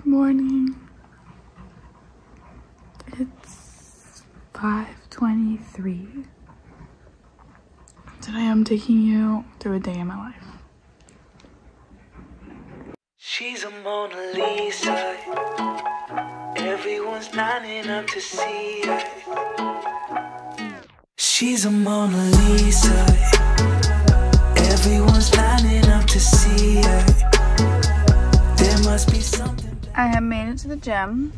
morning. It's 5:23. Today I'm taking you through a day in my life. She's a Mona Lisa. Everyone's lining up to see her. She's a Mona Lisa. Everyone's lining up to see her. There must be something. I have made it to the gym.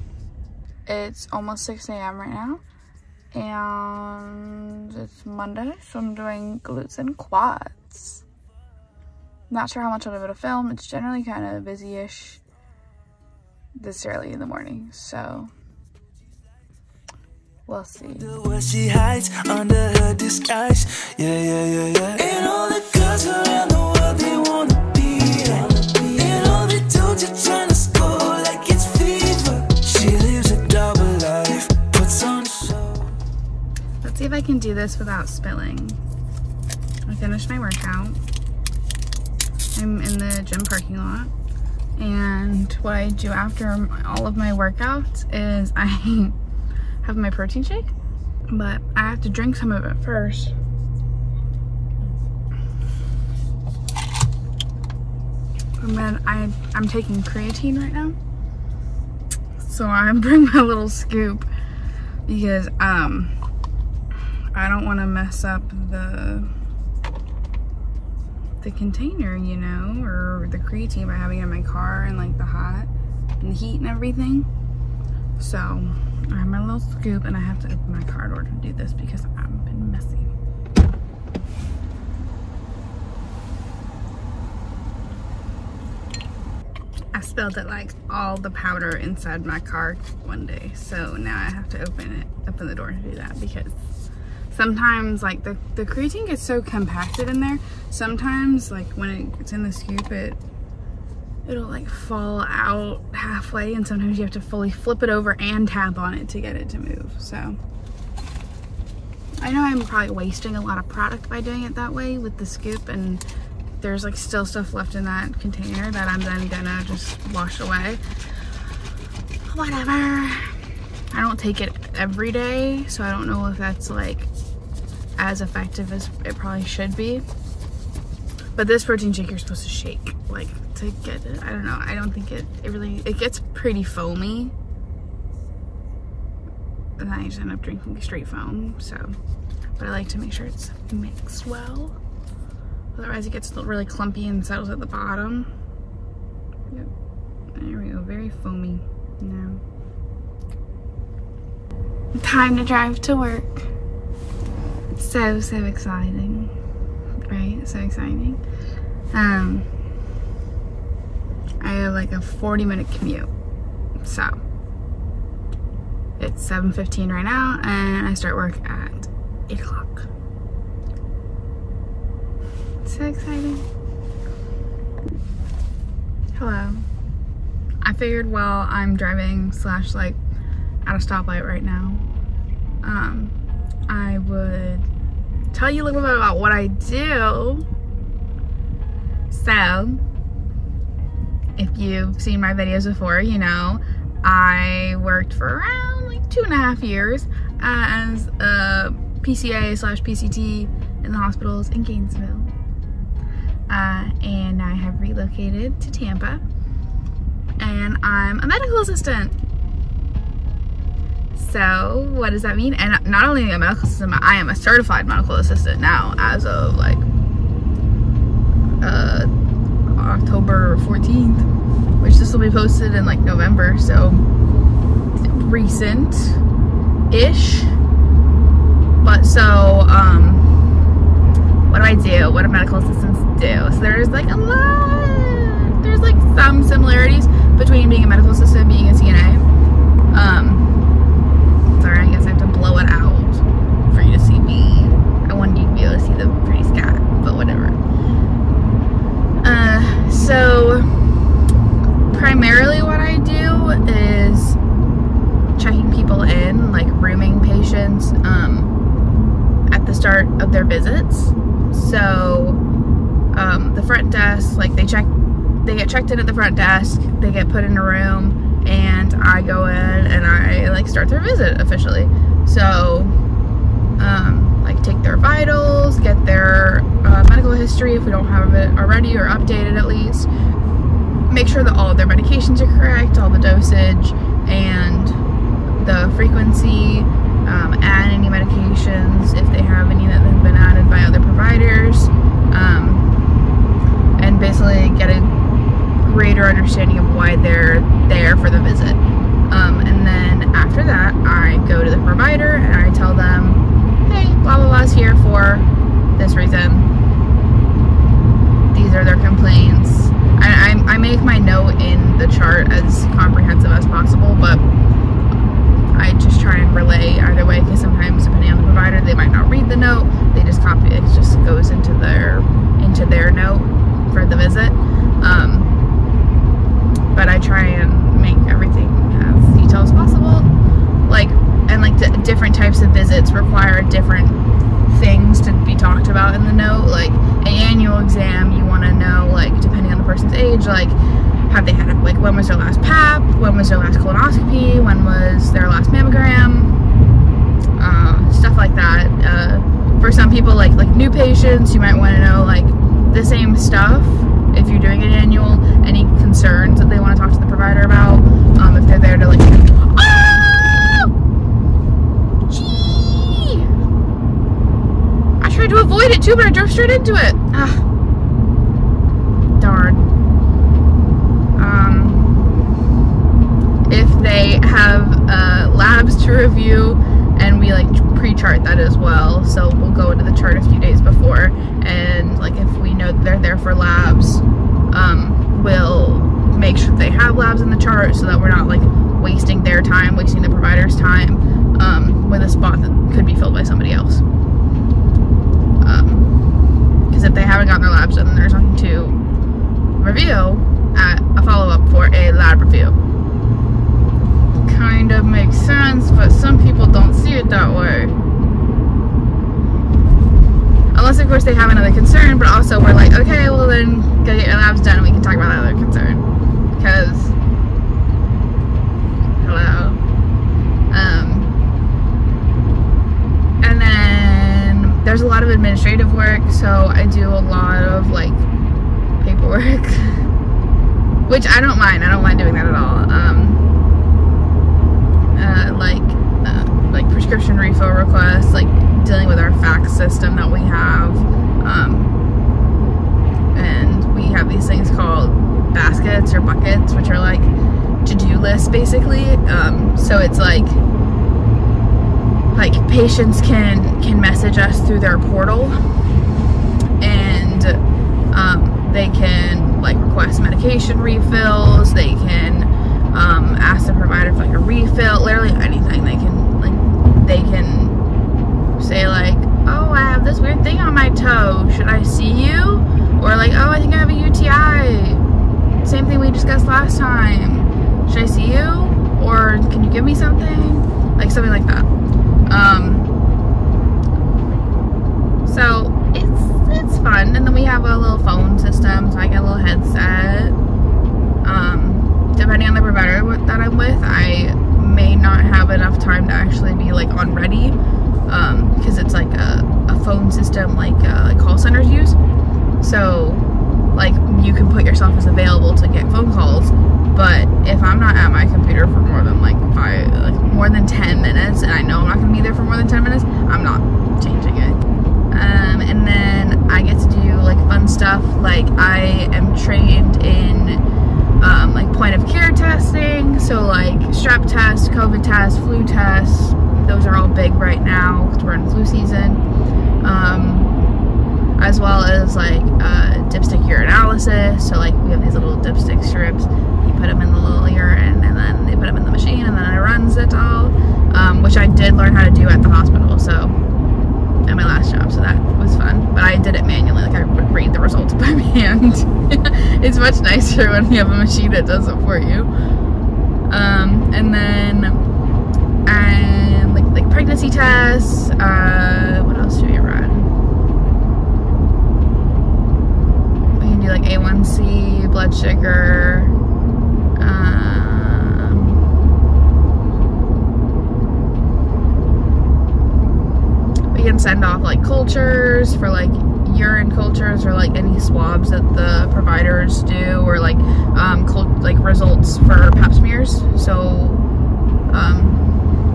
It's almost 6 a.m. right now. And it's Monday, so I'm doing glutes and quads. Not sure how much I'll be able to film. It's generally kind of busy-ish this early in the morning, so we'll see. What she hides under her disguise. Yeah. And all the girls around the world, they wanna be her. And all the dudes are trying to score like it's fever. She lives a double life, puts on a show. Let's see if I can do this without spilling. I finished my workout. I'm in the gym parking lot. And what I do after all of my workouts is I have my protein shake, but I have to drink some of it first. And then I'm taking creatine right now. So I'm bringing my little scoop because I don't want to mess up the container, you know, or the creatine by having it in my car and like the hot and the heat and everything. So I have my little scoop and I have to open my car in order to do this because I've been messy. I spilled it like all the powder inside my car one day, so now I have to open the door to do that because sometimes like the creatine gets so compacted in there. Sometimes like when it's in the scoop, it'll like fall out halfway, and sometimes you have to fully flip it over and tap on it to get it to move. So I know I'm probably wasting a lot of product by doing it that way with the scoop, and there's like still stuff left in that container that I'm then gonna just wash away. Whatever. I don't take it every day, so I don't know if that's like as effective as it probably should be. But this protein shake you're supposed to shake, like, to get it. I don't know. I don't think it gets pretty foamy. And then I just end up drinking straight foam, so. But I like to make sure it's mixed well. Otherwise it gets really clumpy and settles at the bottom. Yep. There we go. Very foamy now. Time to drive to work. So exciting. Right? So exciting. I have like a 40-minute commute. So it's 7:15 right now and I start work at 8 o'clock. So exciting. Hello. I figured while I'm driving / like at a stoplight right now, I would tell you a little bit about what I do. So, if you've seen my videos before, you know, I worked for around like 2.5 years as a PCA / PCT in the hospitals in Gainesville. And I have relocated to Tampa, and I'm a medical assistant. So what does that mean? And not only a medical assistant, I am a certified medical assistant now as of like October 14th, which this will be posted in like November, so recent-ish. But so what do I do? What do medical assistants do? So there's like some similarities between being a medical assistant and being a CNA. Sorry, I guess I have to blow it out for you to see me. I wanted you to be able to see the pretty sky, but whatever. So primarily what I do is checking people in, like rooming patients at the start of their visits. So the front desk, like they get checked in at the front desk, they get put in a room, and I go in and I like start their visit officially. So like take their vitals, get their medical history if we don't have it already, or updated at least. Make sure that all of their medications are correct, all the dosage and the frequency, add any medications if they have any that have been added by other providers, and basically get a greater understanding of why they're there for the visit. And then after that, I go to the provider and I tell them, hey, blah blah blah's here for this reason. These are their complaints. I make my note in the chart as comprehensive as possible, but I just try and relay either way, because sometimes depending on the provider, they might not read the note. They just copy it. It just goes into their note for the visit. But I try and make everything as detailed as possible. And different types of visits require different things to be talked about in the note. Like an annual exam, you want to know, like, depending on the person's age, like, have they had, like, when was their last PAP, when was their last colonoscopy, when was their last mammogram, stuff like that. For some people, like new patients, you might want to know, like, the same stuff if you're doing an annual, any concerns that they want to talk to the provider about, if they're there to, like, I tried to avoid it too, but I drove straight into it. Ah, darn. If they have labs to review, and we like pre-chart that as well, so we'll go into the chart a few days before, and like if we know that they're there for labs, we'll make sure they have labs in the chart so that we're not like wasting their time, wasting the provider's time with a spot that could be filled by somebody else. Because if they haven't gotten their labs done, then there's nothing to review at a follow-up for a lab review. Kind of makes sense, but some people don't see it that way. Unless, of course, they have another concern, but also we're like, okay, well then, go get your labs done and we can talk about that other concern. Because, hello. And then there's a lot of administrative work, so I do a lot of like paperwork, which I don't mind. I don't mind doing that at all. Like prescription refill requests, like dealing with our fax system that we have, and we have these things called baskets or buckets, which are like to-do lists basically. So it's like patients can message us through their portal, and they can like request medication refills, they can ask the provider for like a refill, literally anything. They can say like, oh, I have this weird thing on my toe, should I see you? Or like, oh, I think I have a UTI, same thing we discussed last time, should I see you? Or can you give me something? Like something like that. So it's fun. And then we have a little phone system, so I get a little headset. Depending on the provider that I'm with, I may not have enough time to actually be like on ready, because it's like a phone system like call centers use. So like you can put yourself as available to get phone calls, but if I'm not at my computer for more than more than 10 minutes, and I know I'm not gonna be there for more than 10 minutes, I'm not changing it. And then I get to do like fun stuff, like I am trained in like point of care testing, so like strep test, COVID test, flu test, those are all big right now because we're in flu season, as well as like dipstick urinalysis. So like we have these little dipstick strips, you put them in the little urine and then they put them in the machine and then it runs it all, which I did learn how to do at the hospital, so at my last job, so that was fun. But I did it manually, like I would read the results by hand. It's much nicer when you have a machine that does it for you. And then like pregnancy tests. What else do we run? We can do like A1C, blood sugar, send off like cultures for like urine cultures or like any swabs that the providers do, or like results for pap smears. So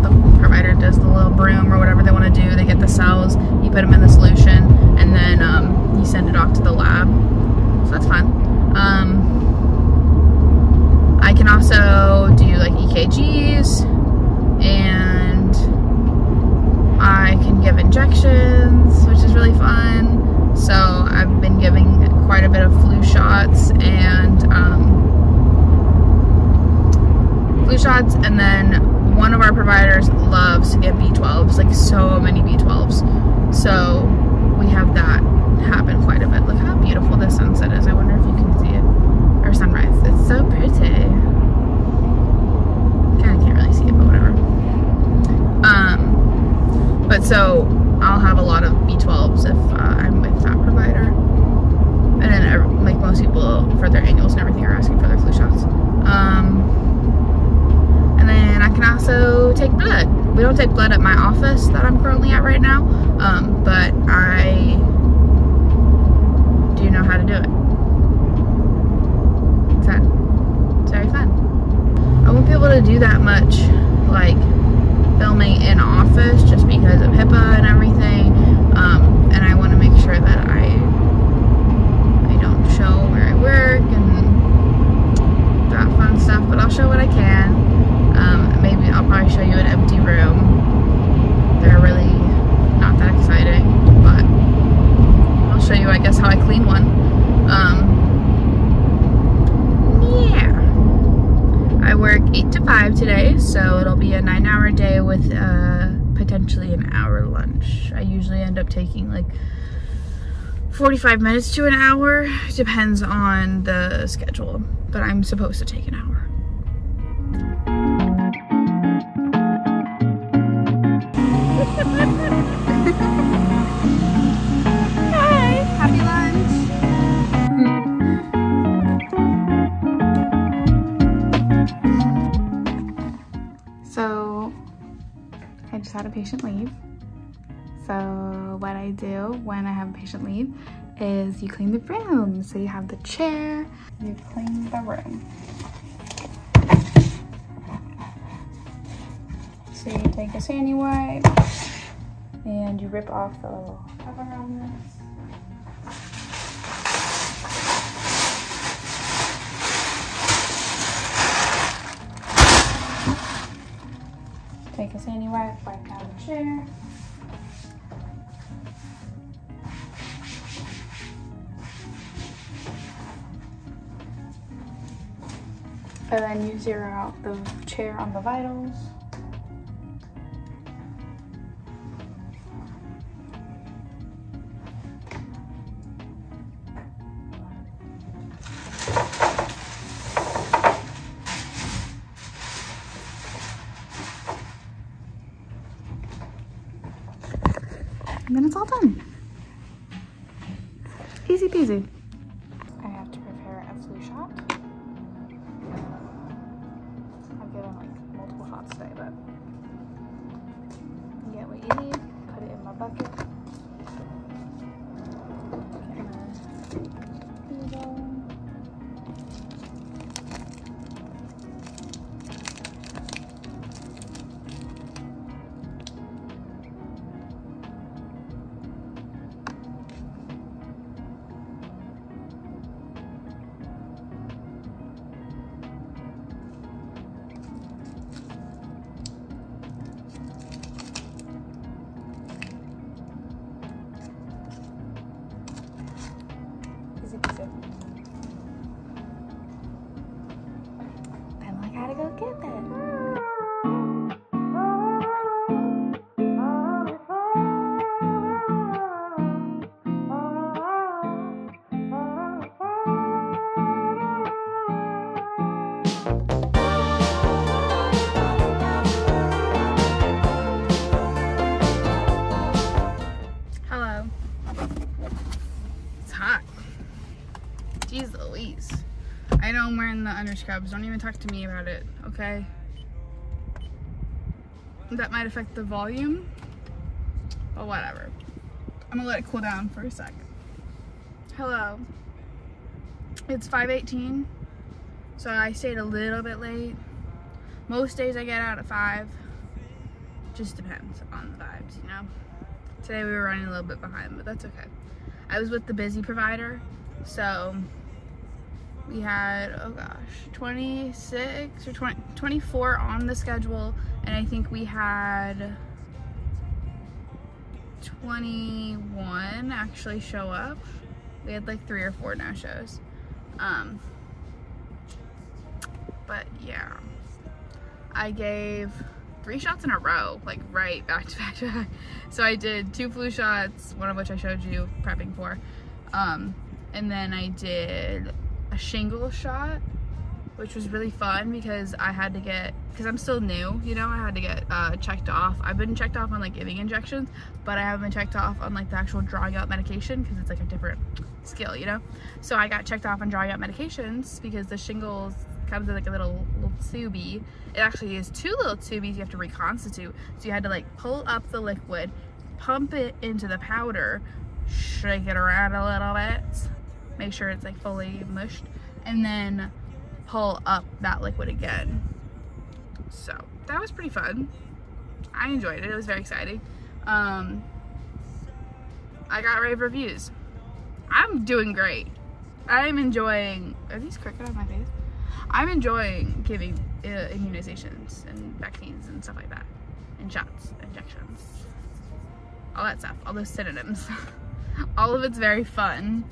the provider does the little broom or whatever they want to do. They get the cells, you put them in the solution, and then you send it off to the lab. So that's fun. I can also do like EKGs, and I can give injections, which is really fun. So I've been giving quite a bit of flu shots and then one of our providers loves to get B12s, like so many B12s. So we have that happen quite a bit. Look how beautiful this sunset is. I wonder if you can see it. Or sunrise. It's so pretty. Kinda can't really see it, but whatever. But so I'll have a lot of B12s if I'm with that provider. And then like most people for their annuals and everything are asking for their flu shots. And then I can also take blood. We don't take blood at my office that I'm currently at right now, but I do know how to do it. It's fun. It's very fun. I won't be able to do that much like filming in office just because of HIPAA and everything, and I want to make sure that I don't show where I work and that fun stuff, but I'll show what I can. Maybe I'll probably show you an empty room. They're really not that exciting, but I'll show you, I guess, how I clean one. Yeah. I work 8 to 5 today, so it'll be a 9-hour day with potentially an hour lunch. I usually end up taking like 45 minutes to an hour, depends on the schedule, but I'm supposed to take an hour. Hi, happy lunch. So I just had a patient leave. So what I do when I have a patient leave is you clean the room. So you have the chair, you clean the room. So you take a sandy wipe and you rip off the little cover on this. Take a sandy wipe, wipe down the chair. And then you zero out the chair on the vitals. And then it's all done. Easy peasy. I have to prepare a flu shot. I've given like multiple shots today, but you get what you need, put it in my bucket. Then I gotta go get them. Hello. It's hot. Jeez Louise. I know I'm wearing the underscrubs. Don't even talk to me about it, okay? That might affect the volume, But whatever. I'm gonna let it cool down for a sec. Hello. It's 5:18, so I stayed a little bit late. Most days I get out at 5. Just depends on the vibes, you know? Today we were running a little bit behind, but that's okay. I was with the busy provider, so we had, oh gosh, 26 or 24 on the schedule, and I think we had 21 actually show up. We had like 3 or 4 no-shows. But yeah, I gave 3 shots in a row, like right back to back to back. So I did 2 flu shots, one of which I showed you prepping for. And then I did a shingle shot, which was really fun because I had to get, because I'm still new, you know, I had to get checked off. I've been checked off on like giving injections, but I haven't been checked off on like the actual drawing out medication because it's like a different skill, you know? So I got checked off on drawing out medications because the shingles comes in like a little tubey. It actually is 2 little tubies you have to reconstitute. So you had to like pull up the liquid, pump it into the powder, shake it around a little bit, make sure it's like fully mushed, and then pull up that liquid again. So that was pretty fun. I enjoyed it. It was very exciting. I got rave reviews. I'm doing great. I'm enjoying, are these crooked on my face? I'm enjoying giving immunizations and vaccines and stuff like that, and shots, injections, all that stuff, all those synonyms. All of it's very fun.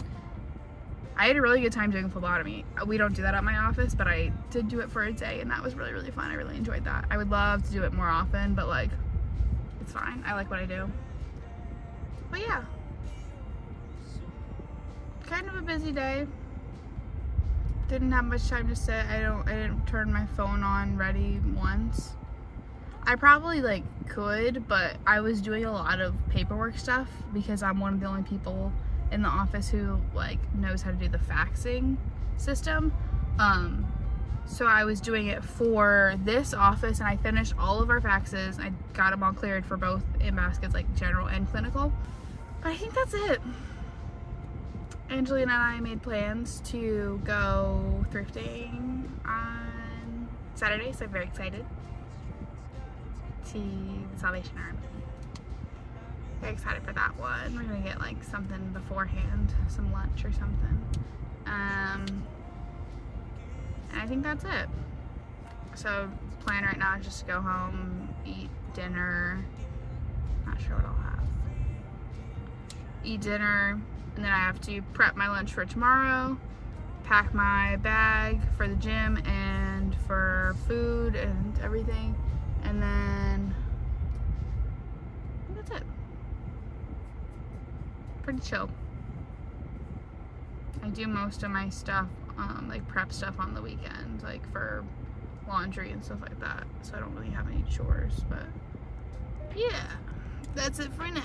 I had a really good time doing phlebotomy. We don't do that at my office, but I did do it for a day, and that was really, really fun. I really enjoyed that. I would love to do it more often, but like, it's fine. I like what I do. But yeah, kind of a busy day. Didn't have much time to sit. I didn't turn my phone on ready once. I probably like could, but I was doing a lot of paperwork stuff because I'm one of the only people in the office who like knows how to do the faxing system. So I was doing it for this office, and I finished all of our faxes. I got them all cleared for both in baskets, like general and clinical. But I think that's it. Angelina and I made plans to go thrifting on Saturday, so I'm very excited. See the Salvation Army. Very excited for that one. We're gonna get like something beforehand, some lunch or something. And I think that's it. So plan right now is just to go home, eat dinner. Not sure what I'll have. Eat dinner, and then I have to prep my lunch for tomorrow, pack my bag for the gym and for food and everything, and then I think that's it. Pretty chill. I do most of my stuff, like prep stuff on the weekends, like for laundry and stuff like that, so I don't really have any chores, but yeah, that's it for now.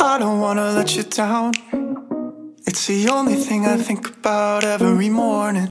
I don't wanna let you down. It's the only thing I think about every morning.